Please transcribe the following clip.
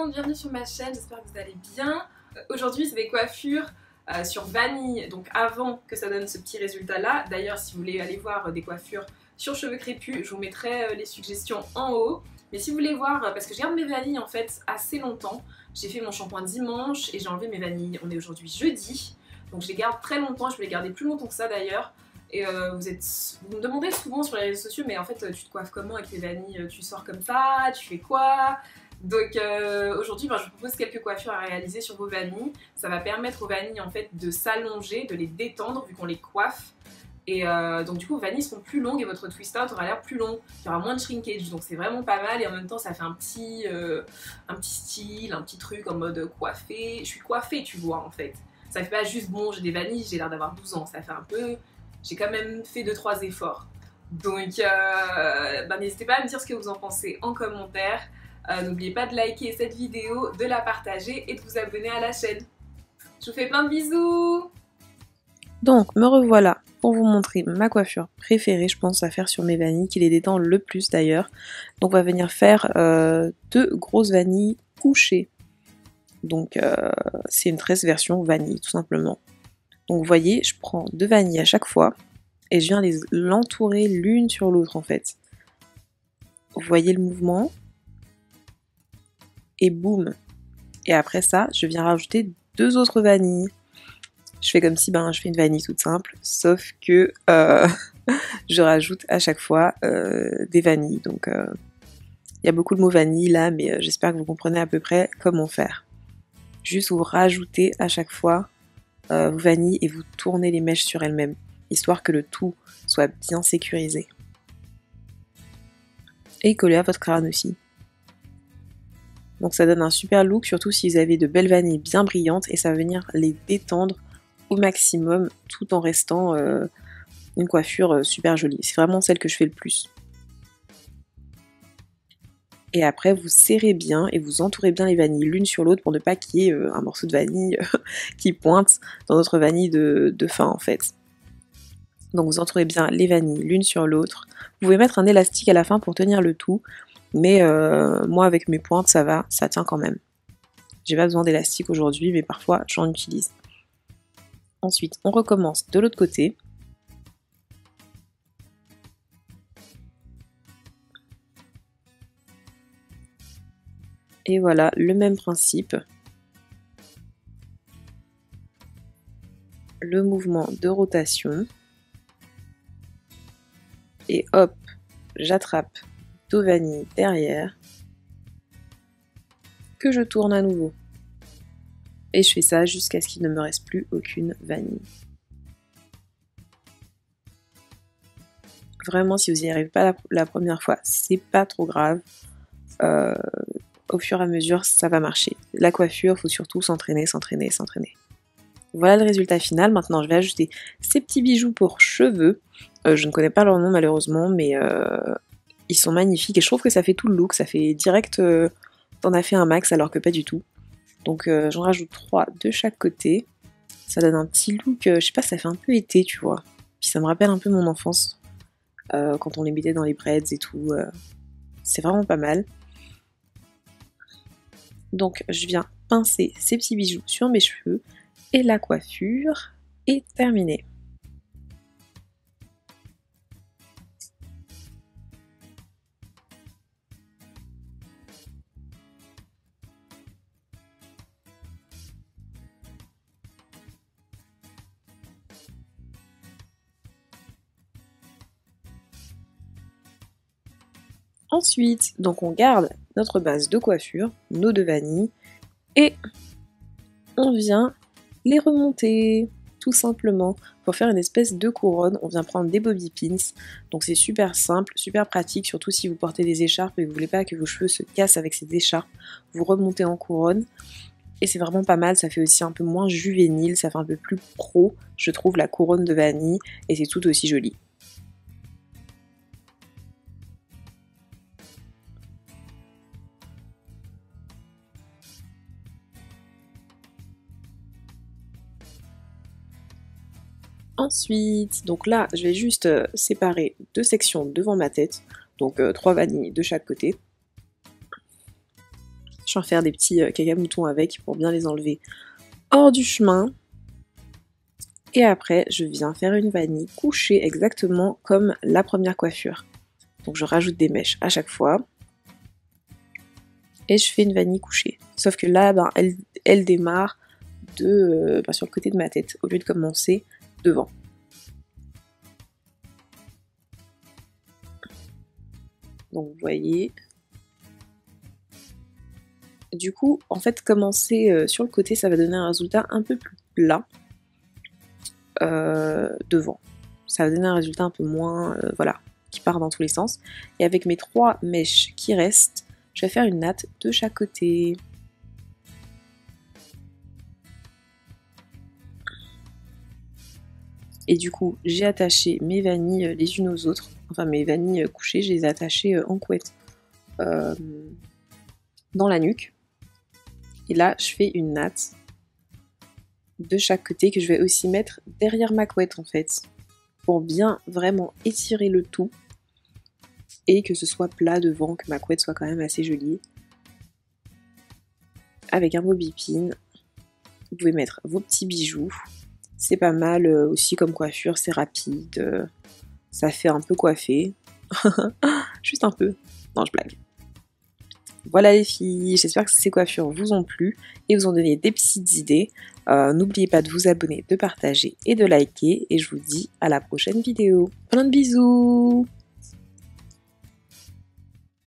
monde, bienvenue sur ma chaîne, j'espère que vous allez bien. Aujourd'hui c'est des coiffures sur vanille, donc avant que ça donne ce petit résultat là. D'ailleurs si vous voulez aller voir des coiffures sur cheveux crépus, je vous mettrai les suggestions en haut. Mais si vous voulez voir, parce que je garde mes vanilles en fait assez longtemps, j'ai fait mon shampoing dimanche et j'ai enlevé mes vanilles, on est aujourd'hui jeudi. Donc je les garde très longtemps, je peux les garder plus longtemps que ça d'ailleurs. Et vous me demandez souvent sur les réseaux sociaux, mais en fait tu te coiffes comment avec tes vanilles? Tu sors comme ça? Tu fais quoi? Donc aujourd'hui je vous propose quelques coiffures à réaliser sur vos vanilles. Ça va permettre aux vanilles en fait de s'allonger, de les détendre vu qu'on les coiffe. Et donc du coup vos vanilles seront plus longues et votre twist out aura l'air plus long. Il y aura moins de shrinkage, donc c'est vraiment pas mal. Et en même temps ça fait un petit style, un petit truc en mode coiffé. Je suis coiffée tu vois en fait. Ça fait pas juste bon j'ai des vanilles, j'ai l'air d'avoir 12 ans. Ça fait un peu... J'ai quand même fait 2-3 efforts. Donc n'hésitez pas à me dire ce que vous en pensez en commentaire. N'oubliez pas de liker cette vidéo, de la partager et de vous abonner à la chaîne. Je vous fais plein de bisous. Donc me revoilà pour vous montrer ma coiffure préférée, je pense, à faire sur mes vanilles, qui les détend le plus d'ailleurs. Donc on va venir faire 2 grosses vanilles couchées. Donc c'est une tresse version vanille tout simplement. Donc vous voyez, je prends 2 vanilles à chaque fois et je viens l'entourer l'une sur l'autre en fait. Vous voyez le mouvement? Et boum! Et après ça, je viens rajouter 2 autres vanilles. Je fais comme si je fais une vanille toute simple, sauf que je rajoute à chaque fois des vanilles. Donc il y a beaucoup de mots vanille là, mais j'espère que vous comprenez à peu près comment faire. Juste vous rajoutez à chaque fois vos vanilles et vous tournez les mèches sur elles-mêmes, histoire que le tout soit bien sécurisé. Et collé à votre crâne aussi. Donc ça donne un super look, surtout si vous avez de belles vanilles bien brillantes, et ça va venir les détendre au maximum tout en restant une coiffure super jolie. C'est vraiment celle que je fais le plus. Et après vous serrez bien et vous entourez bien les vanilles l'une sur l'autre pour ne pas qu'il y ait un morceau de vanille qui pointe dans notre vanille de fin en fait. Donc vous entourez bien les vanilles l'une sur l'autre. Vous pouvez mettre un élastique à la fin pour tenir le tout, mais moi avec mes pointes ça va, ça tient quand même. J'ai pas besoin d'élastique aujourd'hui, mais parfois j'en utilise. Ensuite on recommence de l'autre côté. Et voilà, le même principe. Le mouvement de rotation. Et hop, j'attrape 2 vanilles derrière. Que je tourne à nouveau. Et je fais ça jusqu'à ce qu'il ne me reste plus aucune vanille. Vraiment, si vous n'y arrivez pas la première fois, c'est pas trop grave. Au fur et à mesure, ça va marcher. La coiffure, il faut surtout s'entraîner, s'entraîner, s'entraîner. Voilà le résultat final. Maintenant, je vais ajouter ces petits bijoux pour cheveux. Je ne connais pas leur nom malheureusement, mais ils sont magnifiques et je trouve que ça fait tout le look. Ça fait direct, t'en as fait un max alors que pas du tout. Donc j'en rajoute 3 de chaque côté. Ça donne un petit look, je sais pas, ça fait un peu été, tu vois. Puis ça me rappelle un peu mon enfance, quand on les mettait dans les braids et tout. C'est vraiment pas mal. Donc je viens pincer ces petits bijoux sur mes cheveux et la coiffure est terminée. Ensuite, donc on garde notre base de coiffure, nos 2 vanilles, et on vient les remonter, tout simplement. Pour faire une espèce de couronne, on vient prendre des bobby pins, donc c'est super simple, super pratique, surtout si vous portez des écharpes et que vous voulez pas que vos cheveux se cassent avec ces écharpes, vous remontez en couronne, et c'est vraiment pas mal, ça fait aussi un peu moins juvénile, ça fait un peu plus pro, je trouve, la couronne de vanille, et c'est tout aussi joli. Ensuite, donc là, je vais juste séparer 2 sections devant ma tête, donc 3 vanilles de chaque côté. Je vais en faire des petits caca-moutons avec pour bien les enlever hors du chemin. Et après, je viens faire une vanille couchée exactement comme la première coiffure. Donc je rajoute des mèches à chaque fois. Et je fais une vanille couchée. Sauf que là, ben, elle démarre sur le côté de ma tête, au lieu de commencer devant. Donc vous voyez. Du coup, en fait, commencer sur le côté, ça va donner un résultat un peu plus plat devant. Ça va donner un résultat un peu moins, voilà, qui part dans tous les sens. Et avec mes 3 mèches qui restent, je vais faire une natte de chaque côté. Et du coup, j'ai attaché mes vanilles les unes aux autres. Enfin, mes vanilles couchées, je les ai attachées en couette dans la nuque. Et là, je fais une natte de chaque côté que je vais aussi mettre derrière ma couette en fait. Pour bien vraiment étirer le tout. Et que ce soit plat devant, que ma couette soit quand même assez jolie. Avec un bobby pin. Vous pouvez mettre vos petits bijoux. C'est pas mal aussi comme coiffure, c'est rapide. Ça fait un peu coiffé. Juste un peu. Non, je blague. Voilà les filles, j'espère que ces coiffures vous ont plu et vous ont donné des petites idées. N'oubliez pas de vous abonner, de partager et de liker. Et je vous dis à la prochaine vidéo. Plein de bisous!